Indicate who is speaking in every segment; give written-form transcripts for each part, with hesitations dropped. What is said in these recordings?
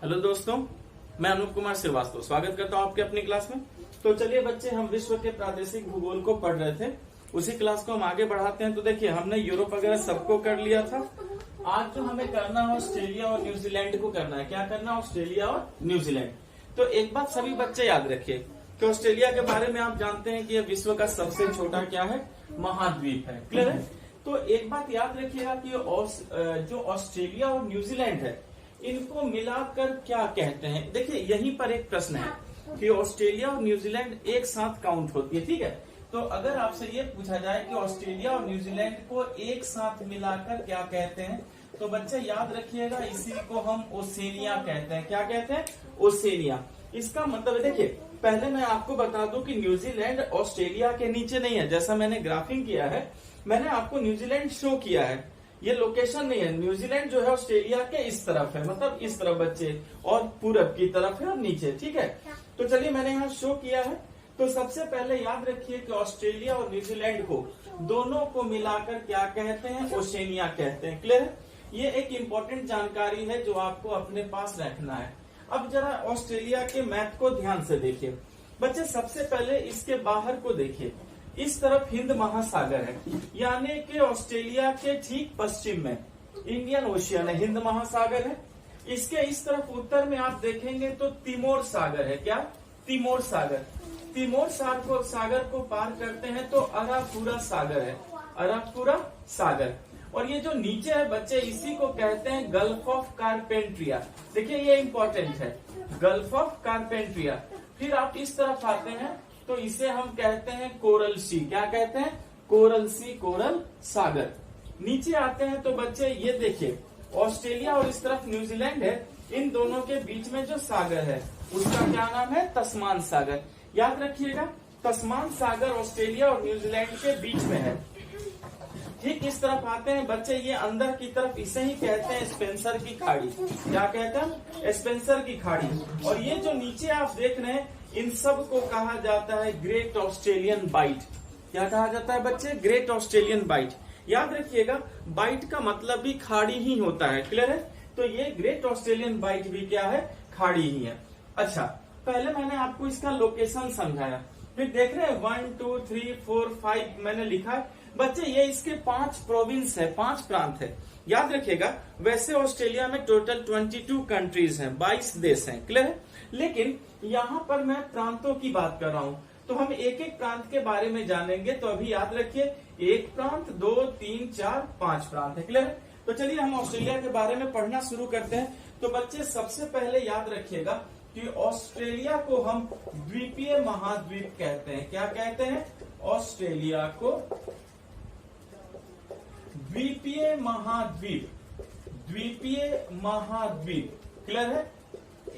Speaker 1: Hello दोस्तों, मैं अनूप कुमार श्रीवास्तव स्वागत करता हूं आपके अपनी क्लास में। तो चलिए बच्चे, हम विश्व के प्रादेशिक भूगोल को पढ़ रहे थे, उसी क्लास को हम आगे बढ़ाते हैं। तो देखिए, हमने यूरोप वगैरह सबको कर लिया था। आज जो हमें करना है ऑस्ट्रेलिया और न्यूजीलैंड को करना है। क्या करना है? ऑस्ट्रेलिया और न्यूजीलैंड। तो एक बात सभी बच्चे याद रखिए कि ऑस्ट्रेलिया के बारे में आप जानते हैं कि यह विश्व का सबसे छोटा क्या है, महाद्वीप है। क्लियर है? तो एक बात याद रखिएगा कि जो ऑस्ट्रेलिया और न्यूजीलैंड है, इनको मिलाकर क्या कहते हैं। देखिए, यहीं पर एक प्रश्न है कि ऑस्ट्रेलिया और न्यूजीलैंड एक साथ काउंट होती है, ठीक है। तो अगर आपसे ये पूछा जाए कि ऑस्ट्रेलिया और न्यूजीलैंड को एक साथ मिलाकर क्या कहते हैं, तो बच्चे याद रखिएगा, इसी को हम ओसेनिया कहते हैं। क्या कहते हैं? ओसेनिया। इसका मतलब है, देखिए पहले मैं आपको बता दूं कि न्यूजीलैंड ऑस्ट्रेलिया के नीचे नहीं है। जैसा मैंने ग्राफिंग किया है, मैंने आपको न्यूजीलैंड शो किया है, ये लोकेशन नहीं है। न्यूजीलैंड जो है ऑस्ट्रेलिया के इस तरफ है, मतलब इस तरफ बच्चे, और पूरब की तरफ है और नीचे, ठीक है। तो चलिए, मैंने यहाँ शो किया है। तो सबसे पहले याद रखिए कि ऑस्ट्रेलिया और न्यूजीलैंड को दोनों को मिलाकर क्या कहते हैं? ओशेनिया कहते हैं। क्लियर है? ये एक इम्पोर्टेंट जानकारी है जो आपको अपने पास रखना है। अब जरा ऑस्ट्रेलिया के मैप को ध्यान से देखिए बच्चे। सबसे पहले इसके बाहर को देखिए, इस तरफ हिंद महासागर है, यानी कि ऑस्ट्रेलिया के ठीक पश्चिम में इंडियन ओशियन है, हिंद महासागर है। इसके इस तरफ उत्तर में आप देखेंगे तो तिमोर सागर है। क्या? तिमोर सागर। तिमोर सागर को पार करते हैं तो अरापुरा सागर है, अरापुरा सागर। और ये जो नीचे है बच्चे, इसी को कहते हैं गल्फ ऑफ कारपेंट्रिया। देखिए, ये इंपॉर्टेंट है, गल्फ ऑफ कारपेंट्रिया। फिर आप इस तरफ आते हैं तो इसे हम कहते हैं कोरल सी। क्या कहते हैं? कोरल सी, कोरल सागर। नीचे आते हैं तो बच्चे ये देखिए, ऑस्ट्रेलिया और इस तरफ न्यूजीलैंड है, इन दोनों के बीच में जो सागर है उसका क्या नाम है? तस्मान सागर। याद रखिएगा, तस्मान सागर ऑस्ट्रेलिया और न्यूजीलैंड के बीच में है। ठीक इस तरफ आते हैं बच्चे, ये अंदर की तरफ, इसे ही कहते हैं स्पेंसर की खाड़ी। क्या कहते हैं? स्पेंसर की खाड़ी। और ये जो नीचे आप देख रहे हैं, इन सब को कहा जाता है ग्रेट ऑस्ट्रेलियन बाइट। क्या कहा जाता है बच्चे? Great Australian bight. याद रखिएगा, बाइट का मतलब भी खाड़ी ही होता है। क्लियर है? तो ये ग्रेट ऑस्ट्रेलियन बाइट भी क्या है? खाड़ी ही है। अच्छा, पहले मैंने आपको इसका लोकेशन समझाया, फिर देख रहे हैं 1 2 3 4 5 मैंने लिखा है बच्चे। ये इसके 5 प्रोविंस है, 5 प्रांत है। याद रखिएगा, वैसे ऑस्ट्रेलिया में टोटल 22 कंट्रीज हैं, 22 देश हैं। क्लियर है? लेकिन यहाँ पर मैं प्रांतों की बात कर रहा हूँ, तो हम एक एक प्रांत के बारे में जानेंगे। तो अभी याद रखिए, 1 प्रांत, 2 3 4 5 प्रांत है। क्लियर है? तो चलिए हम ऑस्ट्रेलिया के बारे में पढ़ना शुरू करते हैं। तो बच्चे, सबसे पहले याद रखिएगा कि ऑस्ट्रेलिया को हम द्वीपीय महाद्वीप कहते हैं। क्या कहते हैं? ऑस्ट्रेलिया को द्वीपीय महाद्वीप, द्वीपीय महाद्वीप। क्लियर है?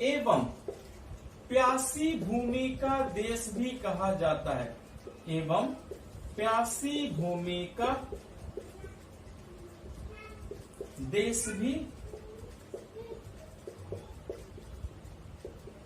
Speaker 1: एवं प्यासी भूमि का देश भी कहा जाता है, एवं प्यासी भूमि का देश भी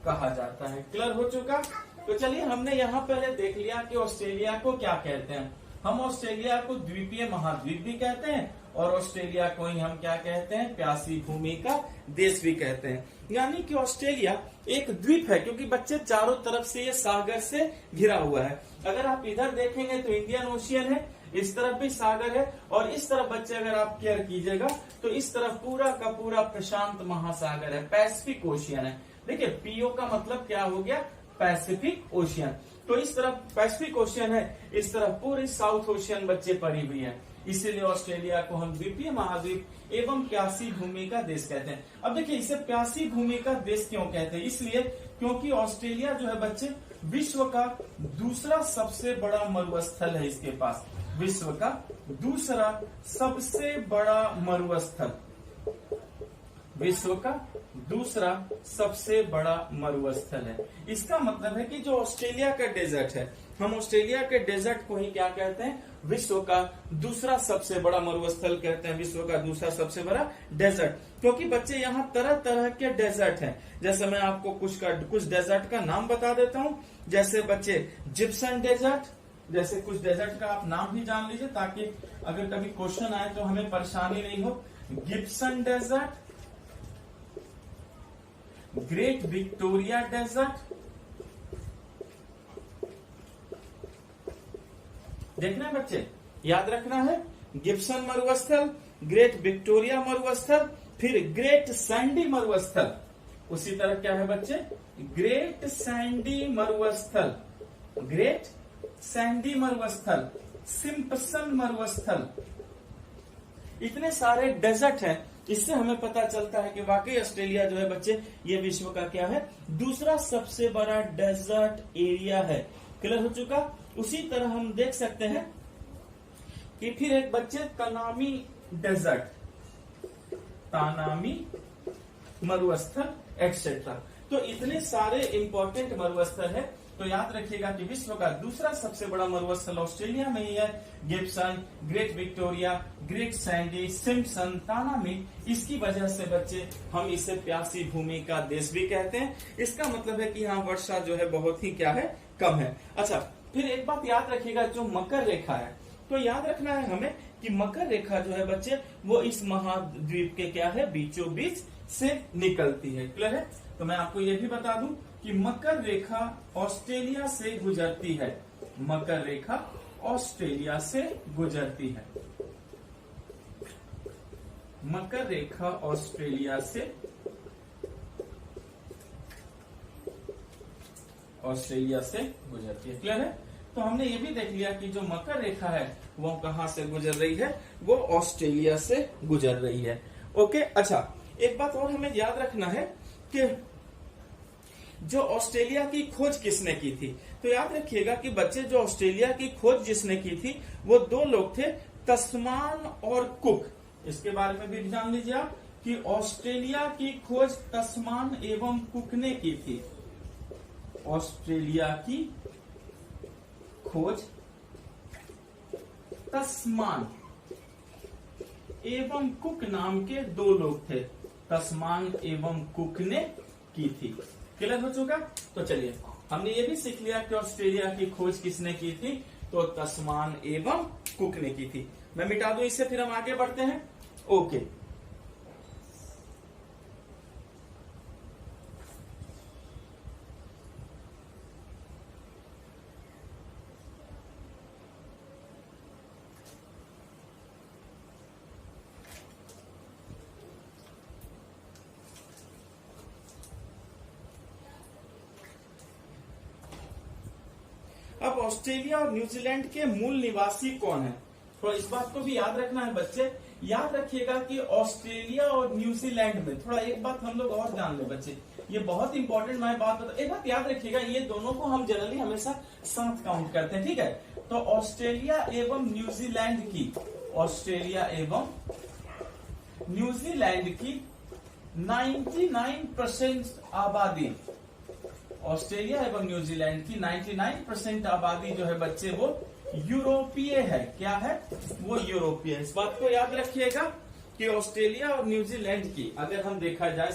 Speaker 1: कहा जाता है। क्लियर हो चुका? तो चलिए, हमने यहाँ पहले देख लिया कि ऑस्ट्रेलिया को क्या कहते हैं। हम ऑस्ट्रेलिया को द्वीपीय महाद्वीप भी कहते हैं और ऑस्ट्रेलिया को ही हम क्या कहते हैं? प्यासी भूमि का देश भी कहते हैं। यानी कि ऑस्ट्रेलिया एक द्वीप है, क्योंकि बच्चे चारों तरफ से ये सागर से घिरा हुआ है। अगर आप इधर देखेंगे तो इंडियन ओशियन है, इस तरफ भी सागर है, और इस तरफ बच्चे अगर आप केयर कीजिएगा तो इस तरफ पूरा का पूरा प्रशांत महासागर है, पैसिफिक ओशियन है। देखिए, पीओ का मतलब क्या हो गया? Pacific ocean. तो इस तरफ पैसिफिक ओशियन है, इस तरफ पूरी साउथ ओशियन बच्चे पड़ी हुई है। इसीलिए ऑस्ट्रेलिया को हम द्वीपीय महाद्वीप एवं प्यासी भूमि का देश कहते हैं। अब देखिए, इसे प्यासी भूमि का देश क्यों कहते हैं? इसलिए क्योंकि ऑस्ट्रेलिया जो है बच्चे, विश्व का दूसरा सबसे बड़ा मरुस्थल है इसके पास। विश्व का दूसरा सबसे बड़ा मरुस्थल, विश्व का दूसरा सबसे बड़ा मरुस्थल है। इसका मतलब है कि जो ऑस्ट्रेलिया का डेजर्ट है, हम ऑस्ट्रेलिया के डेजर्ट को ही क्या कहते हैं? विश्व का दूसरा सबसे बड़ा मरुस्थल कहते हैं, विश्व का दूसरा सबसे बड़ा डेजर्ट। क्योंकि बच्चे यहाँ तरह तरह के डेजर्ट हैं। जैसे मैं आपको कुछ डेजर्ट का नाम बता देता हूँ। जैसे बच्चे जिप्सन डेजर्ट, जैसे कुछ डेजर्ट का आप नाम भी जान लीजिए, ताकि अगर कभी क्वेश्चन आए तो हमें परेशानी नहीं हो। Gibson desert, great Victoria desert, देखना है बच्चे, याद रखना है, गिब्सन मरुस्थल, ग्रेट विक्टोरिया मरुस्थल, फिर ग्रेट सैंडी मरुस्थल। उसी तरह क्या है बच्चे, ग्रेट सैंडी मरुस्थल, ग्रेट सैंडी मरुस्थल, सिम्पसन मरुस्थल। इतने सारे डेजर्ट हैं, इससे हमें पता चलता है कि वाकई ऑस्ट्रेलिया जो है बच्चे ये विश्व का क्या है, दूसरा सबसे बड़ा डेजर्ट एरिया है। क्लियर हो चुका। उसी तरह हम देख सकते हैं कि फिर एक बच्चे तनामी डेजर्ट, तानामी मरुस्थल एक्सेट्रा। तो इतने सारे इंपॉर्टेंट मरुस्थल है। तो याद रखिएगा कि विश्व का दूसरा सबसे बड़ा मरुस्थल ऑस्ट्रेलिया में ही है, Gibson, great Victoria, great Sandy, Simpson, Tanami. इसकी वजह से बच्चे हम इसे प्यासी भूमि का देश भी कहते हैं। इसका मतलब है कि यहाँ वर्षा जो है बहुत ही क्या है, कम है। अच्छा, फिर एक बात याद रखिएगा, जो मकर रेखा है, तो याद रखना है हमें कि मकर रेखा जो है बच्चे वो इस महाद्वीप के क्या है, बीचों बीच से निकलती है। क्लियर है। तो मैं आपको ये भी बता दूं कि मकर रेखा ऑस्ट्रेलिया से गुजरती है, मकर रेखा ऑस्ट्रेलिया से गुजरती है, मकर रेखा ऑस्ट्रेलिया से गुजरती है। क्लियर है। तो हमने ये भी देख लिया कि जो मकर रेखा है वो कहां से गुजर रही है, वो ऑस्ट्रेलिया से गुजर रही है। ओके। अच्छा, एक बात और हमें याद रखना है कि जो ऑस्ट्रेलिया की खोज किसने की थी, तो याद रखिएगा कि बच्चे जो ऑस्ट्रेलिया की खोज जिसने की थी वो दो लोग थे, तस्मान और कुक। इसके बारे में भी जान लीजिए आप कि ऑस्ट्रेलिया की खोज तस्मान एवं कुक ने की थी। ऑस्ट्रेलिया की खोज तस्मान एवं कुक नाम के दो लोग थे, तस्मान एवं कुक ने की थी। क्लियर हो चुका। तो चलिए, हमने ये भी सीख लिया कि ऑस्ट्रेलिया की खोज किसने की थी, तो तस्मान एवं कुक ने की थी। मैं मिटा दूं इससे, फिर हम आगे बढ़ते हैं। ओके। अब ऑस्ट्रेलिया और न्यूजीलैंड के मूल निवासी कौन है, थोड़ा इस बात को भी याद रखना है बच्चे। याद रखिएगा कि ऑस्ट्रेलिया और न्यूजीलैंड में थोड़ा एक बात हम लोग और जान ले बच्चे, ये बहुत इंपॉर्टेंट मैं बात बता, एक बात याद रखिएगा, ये दोनों को हम जनरली हमेशा साथ काउंट करते हैं। ठीक है। तो ऑस्ट्रेलिया एवं न्यूजीलैंड की, ऑस्ट्रेलिया एवं न्यूजीलैंड की 99% आबादी, ऑस्ट्रेलिया एवं न्यूजीलैंड की 99% आबादी जो है बच्चे वो यूरोपीय है। क्या है, वो यूरोपीय। इस बात को याद रखिएगा कि ऑस्ट्रेलिया और न्यूजीलैंड की अगर हम देखा जाए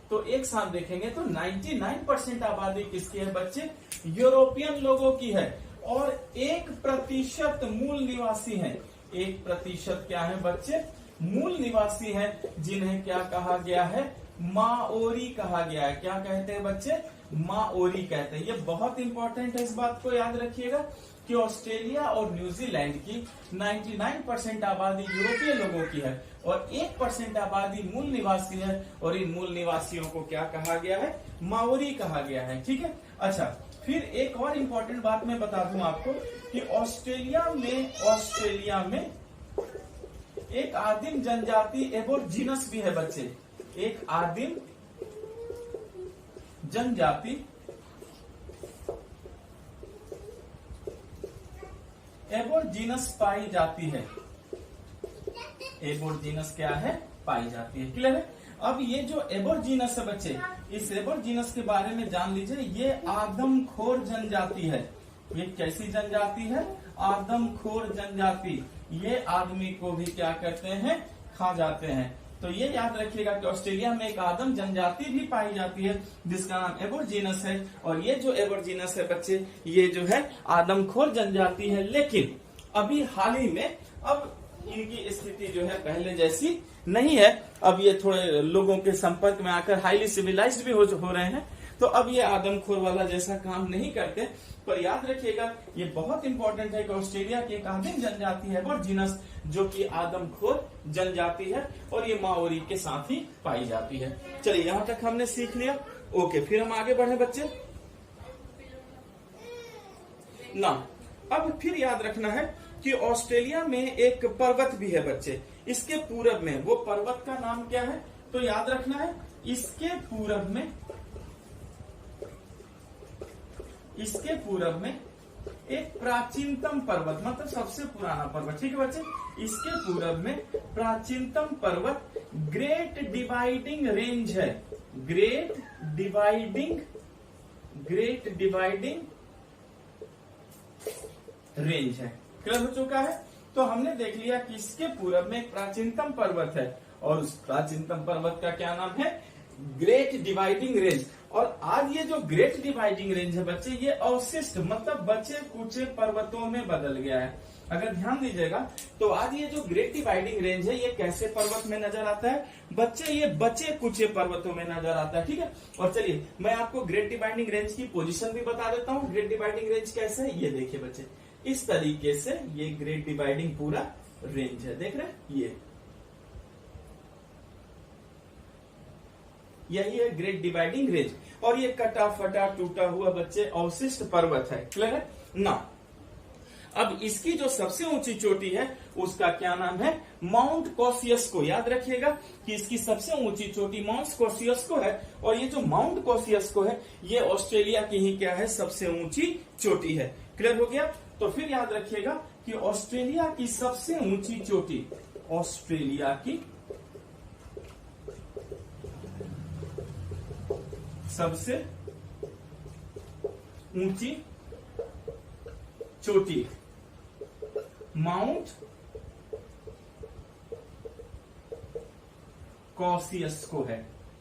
Speaker 1: तो एक साथ देखेंगे तो 99% आबादी किसकी है बच्चे, यूरोपियन लोगों की है। और 1% मूल निवासी हैं, 1% क्या है बच्चे, मूल निवासी हैं, जिन्हें क्या कहा गया है, माओरी कहा गया है। क्या कहते हैं बच्चे, माओरी कहते हैं। ये बहुत इंपॉर्टेंट है, इस बात को याद रखिएगा कि ऑस्ट्रेलिया और न्यूजीलैंड की 99% आबादी यूरोपीय लोगों की है और 1% आबादी मूल निवासी है, और इन मूल निवासियों को क्या कहा गया है, माओरी कहा गया है। ठीक है। अच्छा, फिर एक और इम्पोर्टेंट बात मैं बता दूं आपको कि ऑस्ट्रेलिया में एक आदिम जनजाति एबोर्जिनस भी है बच्चे, एक आदिम जनजाति एबोर्जिनस पाई जाती है, एबोर्जिनस क्या है, पाई जाती है। क्लियर है। अब ये जो एबोर्जिनस है बच्चे, इस एबोर्जिनस के बारे में जान लीजिए, ये आदमखोर जनजाति है। ये कैसी जनजाति है, आदमखोर जनजाति। ये आदमी को भी क्या करते हैं, खा जाते हैं। तो ये याद रखिएगा कि ऑस्ट्रेलिया में एक आदम जनजाति भी पाई जाती है जिसका नाम एबोर्जिनस है, और ये जो एबोर्जिनस है बच्चे, ये जो है आदमखोर जनजाति है। लेकिन अभी हाल ही में अब इनकी स्थिति जो है पहले जैसी नहीं है। अब ये थोड़े लोगों के संपर्क में आकर हाईली सिविलाइज्ड भी हो रहे हैं, तो अब ये आदमखोर वाला जैसा काम नहीं करते। पर याद रखिएगा ये बहुत इंपॉर्टेंट है कि ऑस्ट्रेलिया की एक आदिम जनजाति है एबॉर्जिनस, जो कि आदमखोर जनजाति है और ये माओरी के साथ ही पाई जाती है। चलिए यहाँ तक हमने सीख लिया। ओके, फिर हम आगे बढ़े बच्चे ना। अब फिर याद रखना है कि ऑस्ट्रेलिया में एक पर्वत भी है बच्चे, इसके पूरब में। वो पर्वत का नाम क्या है? तो याद रखना है इसके पूरब में एक प्राचीनतम पर्वत, मतलब सबसे पुराना पर्वत, ठीक है बच्चे। इसके पूरब में प्राचीनतम पर्वत ग्रेट डिवाइडिंग रेंज है। ग्रेट डिवाइडिंग रेंज है। क्लियर हो चुका है? तो हमने देख लिया कि इसके पूरब में एक प्राचीनतम पर्वत है और उस प्राचीनतम पर्वत का क्या नाम है? Great dividing range. और आज ये जो ग्रेट डिवाइडिंग रेंज है बच्चे, ये अवशिष्ट मतलब बचे कुचे पर्वतों में बदल गया है। अगर ध्यान दीजिएगा तो आज ये जो ग्रेट डिवाइडिंग रेंज है ये कैसे पर्वत में नजर आता है बच्चे? ये बचे कुचे पर्वतों में नजर आता है, ठीक है। और चलिए मैं आपको ग्रेट डिवाइडिंग रेंज की पोजीशन भी बता देता हूँ। ग्रेट डिवाइडिंग रेंज कैसे है ये देखिए बच्चे, इस तरीके से ये ग्रेट डिवाइडिंग पूरा रेंज है, देख रहे हैं? यही है ग्रेट डिवाइडिंग रेंज। और ये कटा फटा टूटा हुआ बच्चे अवशिष्ट पर्वत है। क्लियर है ना? अब इसकी जो सबसे ऊंची चोटी है उसका क्या नाम है? माउंट कॉसियस्को। याद रखिएगा कि इसकी सबसे ऊंची चोटी माउंट कॉसियस्को है। और ये जो माउंट कॉसियस्को है ये ऑस्ट्रेलिया की ही क्या है? सबसे ऊंची चोटी है। क्लियर हो गया? तो फिर याद रखिएगा कि ऑस्ट्रेलिया की सबसे ऊंची चोटी, ऑस्ट्रेलिया की सबसे ऊंची चोटी माउंट कॉसियस्को है।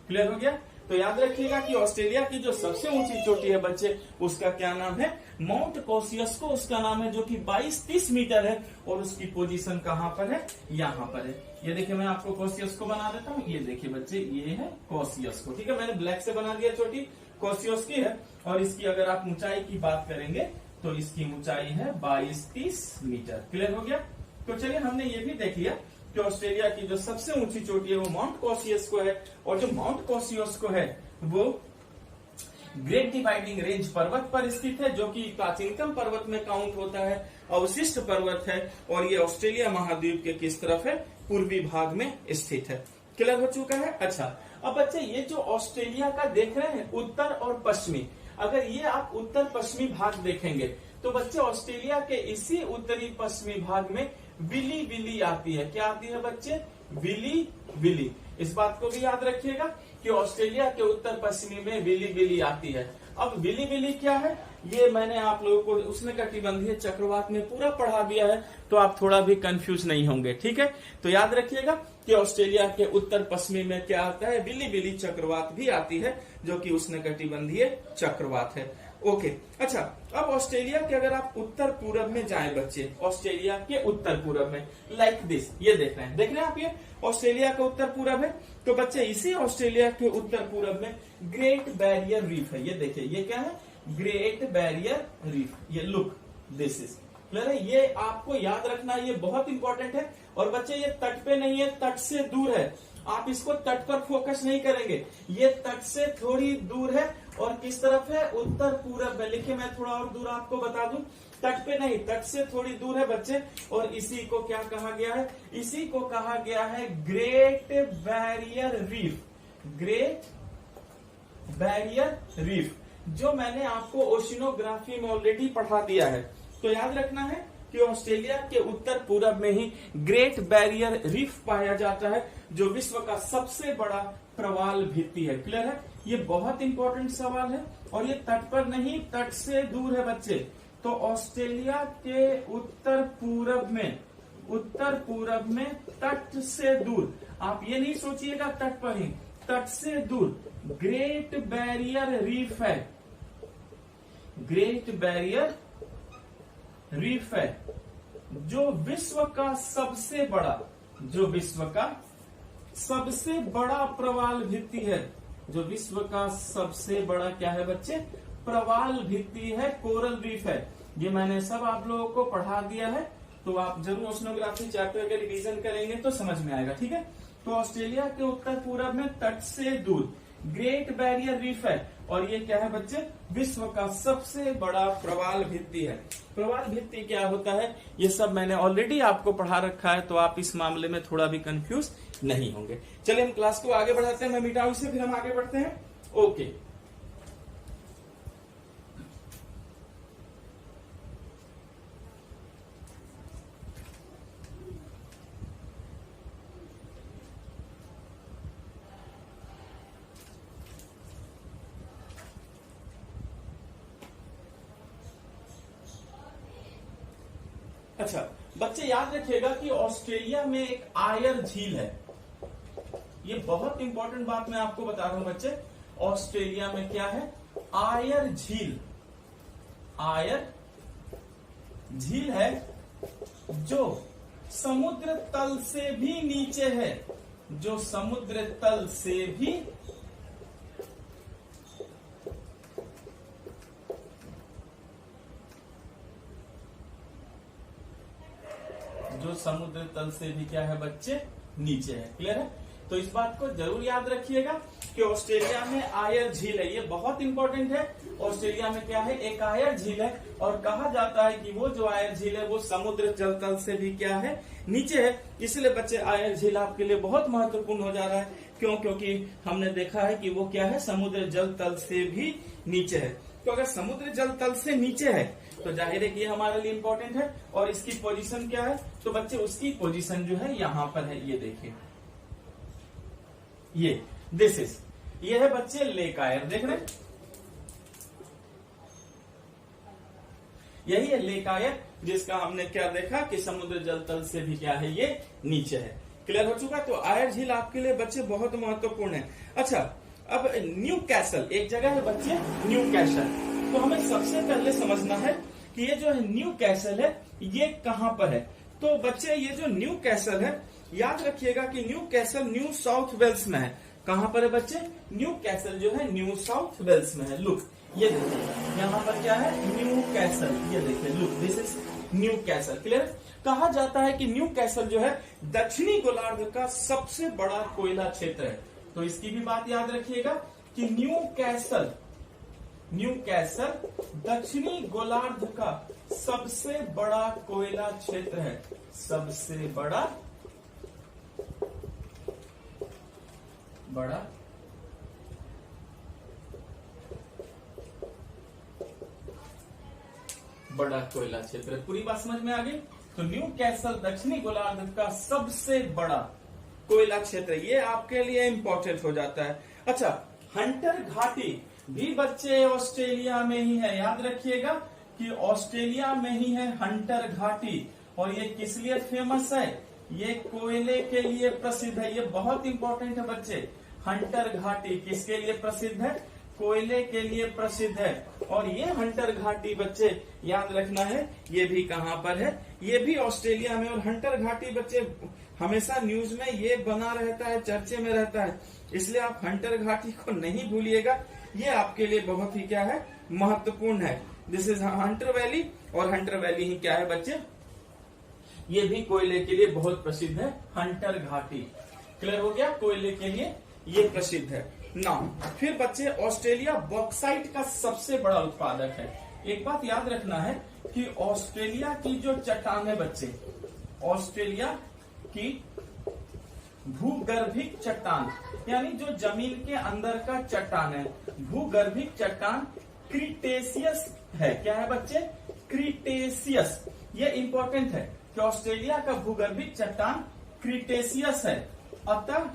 Speaker 1: क्लियर हो गया? तो याद रखिएगा कि ऑस्ट्रेलिया की जो सबसे ऊंची चोटी है बच्चे उसका क्या नाम है? माउंट कॉसियस्को उसका नाम है, जो कि 22-30 मीटर है। और उसकी पोजीशन कहां पर है? यहां पर है। ये देखिए मैं आपको कॉसियस्को बना देता हूं। ये देखिए बच्चे ये है कॉसियस्को, ठीक है। मैंने ब्लैक से बना दिया चोटी, कॉसियस की है। और इसकी अगर आप ऊंचाई की बात करेंगे तो इसकी ऊंचाई है 22-30 मीटर। क्लियर हो गया? तो चलिए हमने ये भी देख लिया कि ऑस्ट्रेलिया की जो सबसे ऊंची चोटी है वो माउंट कॉसियस्को है। और जो माउंट कॉसियस्को है वो ग्रेट डिवाइडिंग रेंज पर्वत पर स्थित है, जो कि प्राचीनतम पर्वत में काउंट होता है, अवशिष्ट पर्वत है। और ये ऑस्ट्रेलिया महाद्वीप के किस तरफ है? पूर्वी भाग में स्थित है। क्लियर हो चुका है? अच्छा, अब बच्चे ये जो ऑस्ट्रेलिया का देख रहे हैं उत्तर और पश्चिमी, अगर ये आप उत्तर पश्चिमी भाग देखेंगे तो बच्चे ऑस्ट्रेलिया के इसी उत्तरी पश्चिमी भाग में विली विली आती है। क्या आती है बच्चे? Willy willy. इस बात को भी याद रखिएगा कि ऑस्ट्रेलिया के उत्तर पश्चिमी में विली विली आती है। अब विली विली क्या है ये मैंने आप लोगों को उष्णकटिबंधीय चक्रवात में पूरा पढ़ा दिया है, तो आप थोड़ा भी कंफ्यूज नहीं होंगे, ठीक है। तो याद रखिएगा कि ऑस्ट्रेलिया के उत्तर पश्चिमी में क्या आता है? विली विली चक्रवात भी आती है, जो कि उष्णकटिबंधीय चक्रवात है। ओके, अच्छा, अब ऑस्ट्रेलिया के अगर आप उत्तर पूरब में जाएं बच्चे, ऑस्ट्रेलिया के उत्तर पूरब में लाइक दिस, ये देख रहे हैं आप, ये ऑस्ट्रेलिया का उत्तर पूरब है। तो बच्चे इसी ऑस्ट्रेलिया के उत्तर पूरब में ग्रेट बैरियर रीफ है। ये देखिए ये क्या है? Great barrier reef. ये लुक दिस इज क्लियर है? ये आपको याद रखना, ये बहुत इंपॉर्टेंट है। और बच्चे ये तट पे नहीं है, तट से दूर है। आप इसको तट पर फोकस नहीं करेंगे, ये तट से थोड़ी दूर है। और किस तरफ है? उत्तर पूरब में। लिखिए मैं थोड़ा और दूर आपको बता दूं, तट पे नहीं, तट से थोड़ी दूर है बच्चे। और इसी को क्या कहा गया है? इसी को कहा गया है great barrier reef. Great barrier reef, जो मैंने आपको ओशिनोग्राफी में ऑलरेडी पढ़ा दिया है। तो याद रखना है कि ऑस्ट्रेलिया के उत्तर पूरब में ही ग्रेट बैरियर रीफ पाया जाता है, जो विश्व का सबसे बड़ा प्रवाल भित्ति है। क्लियर है? ये बहुत इंपॉर्टेंट सवाल है। और ये तट पर नहीं, तट से दूर है बच्चे। तो ऑस्ट्रेलिया के उत्तर पूरब में तट से दूर, आप ये नहीं सोचिएगा तट पर ही, तट से दूर ग्रेट बैरियर रीफ है। ग्रेट बैरियर रीफ है, जो विश्व का सबसे बड़ा, जो विश्व का सबसे बड़ा प्रवाल भित्ति है, जो विश्व का सबसे बड़ा क्या है बच्चे, प्रवाल भित्ति है, कोरल रीफ है। ये मैंने सब आप लोगों को पढ़ा दिया है, तो आप जरूर ओशनोग्राफी चैप्टर का रिवीजन करेंगे तो समझ में आएगा, ठीक है। तो ऑस्ट्रेलिया के उत्तर पूर्व में तट से दूर ग्रेट बैरियर रीफ है, और ये क्या है बच्चे, विश्व का सबसे बड़ा प्रवाल भित्ति है। प्रवाल भित्ति क्या होता है ये सब मैंने ऑलरेडी आपको पढ़ा रखा है, तो आप इस मामले में थोड़ा भी कंफ्यूज नहीं होंगे। चलिए हम क्लास को आगे बढ़ाते हैं, मैं मिटाऊ से फिर हम आगे बढ़ते हैं। ओके, अच्छा बच्चे याद रखिएगा कि ऑस्ट्रेलिया में एक आयर झील है। ये बहुत इंपॉर्टेंट बात मैं आपको बता रहा हूं बच्चे, ऑस्ट्रेलिया में क्या है, आयर झील। आयर झील है जो समुद्र तल से भी नीचे है, जो समुद्र तल से भी समुद्र तल से भी क्या है बच्चे, नीचे है। क्लियर है। तो इस बात को जरूर याद रखिएगा कि ऑस्ट्रेलिया में आयर झील है, ये बहुत इंपॉर्टेंट है। ऑस्ट्रेलिया में क्या है, एक आयर झील है, और कहा जाता है कि वो जो आयर झील है वो समुद्र जल तल से भी क्या है, नीचे है। इसलिए बच्चे आयर झील आपके लिए बहुत महत्वपूर्ण हो जा रहा है। क्यों? क्योंकि हमने देखा है कि वो क्या है, समुद्र जल तल से भी नीचे है। तो अगर समुद्र जल तल से नीचे है तो जाहिर है कि ये हमारे लिए इंपॉर्टेंट है। और इसकी पोजीशन क्या है, तो बच्चे उसकी पोजीशन जो है यहाँ पर है, ये देखिए, ये दिस इज, ये है बच्चे लेक आयर, देख रहे हैं, यही है लेक आयर, जिसका हमने क्या देखा कि समुद्र जल तल से भी क्या है, ये नीचे है। क्लियर हो चुका। तो आयर झील आपके लिए बच्चे बहुत महत्वपूर्ण है। अच्छा, अब न्यू कैसल एक जगह है बच्चे, न्यू कैसल। तो हमें सबसे पहले समझना है कि ये जो है न्यू कैसल है, ये कहां पर है। तो बच्चे ये जो न्यू कैसल है, याद रखिएगा कि Newcastle New South Wales में है। कहां पर है बच्चे, न्यू कैसल जो है न्यू साउथ वेल्स में है। लुक, ये देखिए यहाँ पर क्या है, न्यू कैसल, ये देखिए, look this is new castle. Clear. कहा जाता है कि न्यू कैसल जो है दक्षिणी गोलार्ध का सबसे बड़ा कोयला क्षेत्र है। तो इसकी भी बात याद रखिएगा कि न्यू कैसल दक्षिणी गोलार्ध का सबसे बड़ा कोयला क्षेत्र है, सबसे बड़ा कोयला क्षेत्र। पूरी बात समझ में आ गई। तो न्यू कैसल दक्षिणी गोलार्ध का सबसे बड़ा कोयला क्षेत्र, ये आपके लिए इंपॉर्टेंट हो जाता है। अच्छा, हंटर घाटी भी बच्चे ऑस्ट्रेलिया में ही है। याद रखिएगा कि ऑस्ट्रेलिया में ही है हंटर घाटी। और ये किस लिए फेमस है, ये कोयले के लिए प्रसिद्ध है। ये बहुत इंपॉर्टेंट है बच्चे। हंटर घाटी किसके लिए प्रसिद्ध है, कोयले के लिए प्रसिद्ध है। और ये हंटर घाटी बच्चे याद रखना है, ये भी कहां पर है, ये भी ऑस्ट्रेलिया में। और हंटर घाटी बच्चे हमेशा न्यूज में ये बना रहता है, चर्चे में रहता है, इसलिए आप हंटर घाटी को नहीं भूलिएगा। ये आपके लिए बहुत ही क्या है, महत्वपूर्ण है। This is Hunter valley. और हंटर वैली ही क्या है बच्चे, ये भी कोयले के लिए बहुत प्रसिद्ध है, हंटर घाटी। क्लियर हो गया, कोयले के लिए ये प्रसिद्ध है। नाउ फिर बच्चे, ऑस्ट्रेलिया बॉक्साइट का सबसे बड़ा उत्पादक है। एक बात याद रखना है कि ऑस्ट्रेलिया की जो चट्टान है बच्चे, ऑस्ट्रेलिया की भूगर्भिक चट्टान, यानी जो जमीन के अंदर का चट्टान है, भूगर्भिक चट्टान क्रीटेशियस है। क्या है बच्चे, क्रीटेशियस। ये इंपॉर्टेंट है कि ऑस्ट्रेलिया का भूगर्भिक चट्टान क्रीटेशियस है। अतः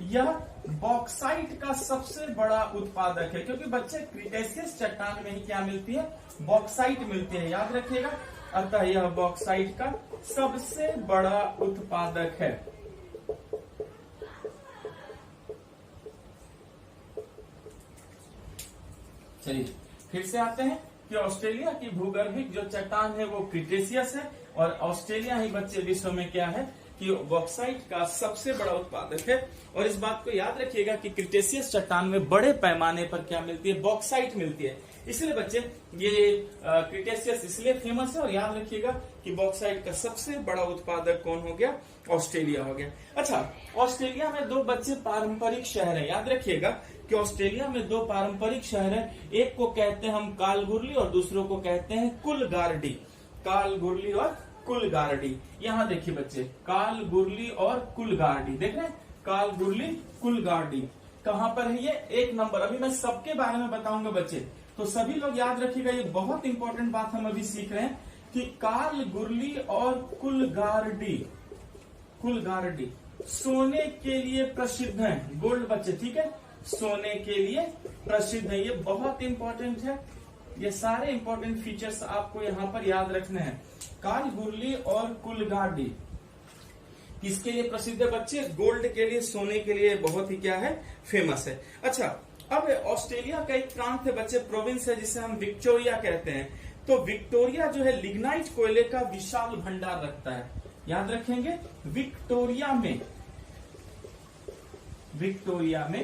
Speaker 1: यह बॉक्साइट का सबसे बड़ा उत्पादक है, क्योंकि बच्चे क्रीटेशियस चट्टान में ही क्या मिलती है, बॉक्साइट मिलती है। याद रखिएगा, अतः यह बॉक्साइट का सबसे बड़ा उत्पादक है। चलिए फिर से आते हैं कि ऑस्ट्रेलिया की भूगर्भिक जो चट्टान है वो क्रीटेशियस है, और ऑस्ट्रेलिया ही बच्चे विश्व में क्या है कि बॉक्साइट का सबसे बड़ा उत्पादक है। और इस बात को याद रखिएगा कि क्रिटेशियस चट्टान में बड़े पैमाने पर क्या मिलती है, बॉक्साइट मिलती है। इसलिए बच्चे ये क्रिटेशियस इसलिए फेमस है। और याद रखिएगा कि बॉक्साइट का सबसे बड़ा उत्पादक कौन हो गया, ऑस्ट्रेलिया हो गया। अच्छा, ऑस्ट्रेलिया में दो बच्चे पारंपरिक शहर है, याद रखिएगा कि ऑस्ट्रेलिया में दो पारंपरिक शहर है, एक को कहते हैं हम कालगुरली और दूसरों को कहते हैं कुलगारडी। कालगुरली और कुलगारडी, यहाँ देखिए बच्चे, कालगुरली और कुलगारडी, देख रहे हैं, कालगुरली कुलगारडी कहाँ पर है, ये 1 नंबर। अभी मैं सबके बारे में बताऊंगा बच्चे, तो सभी लोग याद रखिएगा, ये बहुत इंपॉर्टेंट बात हम अभी सीख रहे हैं कि कालगुरली और कुलगारडी, कुलगारडी सोने के लिए प्रसिद्ध है, गोल्ड बच्चे, ठीक है, सोने के लिए प्रसिद्ध है। ये बहुत इंपॉर्टेंट है, ये सारे इंपॉर्टेंट फीचर्स आपको यहाँ पर याद रखने हैं। कालगुरली और कुलगारडी किसके लिए प्रसिद्ध है बच्चे, गोल्ड के लिए, सोने के लिए बहुत ही क्या है, फेमस है। अच्छा, अब ऑस्ट्रेलिया का एक प्रांत है बच्चे, प्रोविंस है, जिसे हम विक्टोरिया कहते हैं। तो विक्टोरिया जो है लिग्नाइट कोयले का विशाल भंडार रखता है, याद रखेंगे, विक्टोरिया में, विक्टोरिया में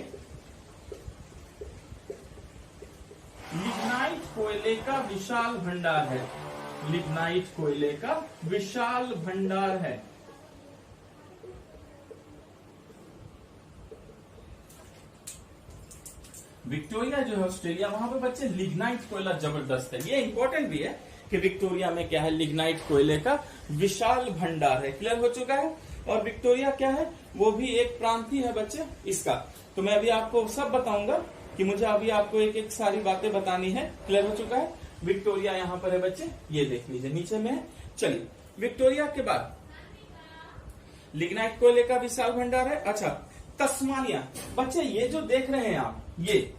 Speaker 1: लिग्नाइट कोयले का विशाल भंडार है, लिग्नाइट कोयले का विशाल भंडार है। विक्टोरिया जो है ऑस्ट्रेलिया, वहां पे बच्चे लिग्नाइट कोयला जबरदस्त है। ये इंपॉर्टेंट भी है कि विक्टोरिया में क्या है, लिग्नाइट कोयले का विशाल भंडार है। क्लियर हो चुका है। और विक्टोरिया क्या है, वो भी एक प्रांत ही है बच्चे इसका। तो मैं अभी आपको सब बताऊंगा कि मुझे अभी आपको एक एक सारी बातें बतानी है। क्लियर हो चुका है। विक्टोरिया यहाँ पर है बच्चे, ये देख लीजिए नीचे में है। चलिए, विक्टोरिया के बाद लिग्नाइट कोयले का विशाल भंडार है। अच्छा, तस्मानिया बच्चे, ये जो देख रहे हैं आप, ये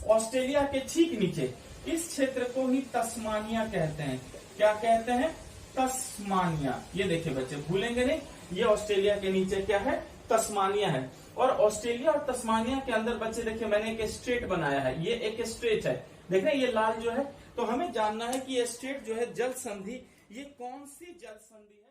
Speaker 1: ऑस्ट्रेलिया के ठीक नीचे इस क्षेत्र को ही तस्मानिया कहते हैं। क्या कहते हैं, तस्मानिया। ये देखिए बच्चे, भूलेंगे नहीं, ये ऑस्ट्रेलिया के नीचे क्या है, तस्मानिया है। और ऑस्ट्रेलिया और तस्मानिया के अंदर बच्चे देखिए मैंने एक स्ट्रेट बनाया है, ये एक स्ट्रेट है, देख रहे हैं, ये लाल जो है। तो हमें जानना है कि ये स्ट्रेट जो है जल संधि, ये कौन सी जल संधि है।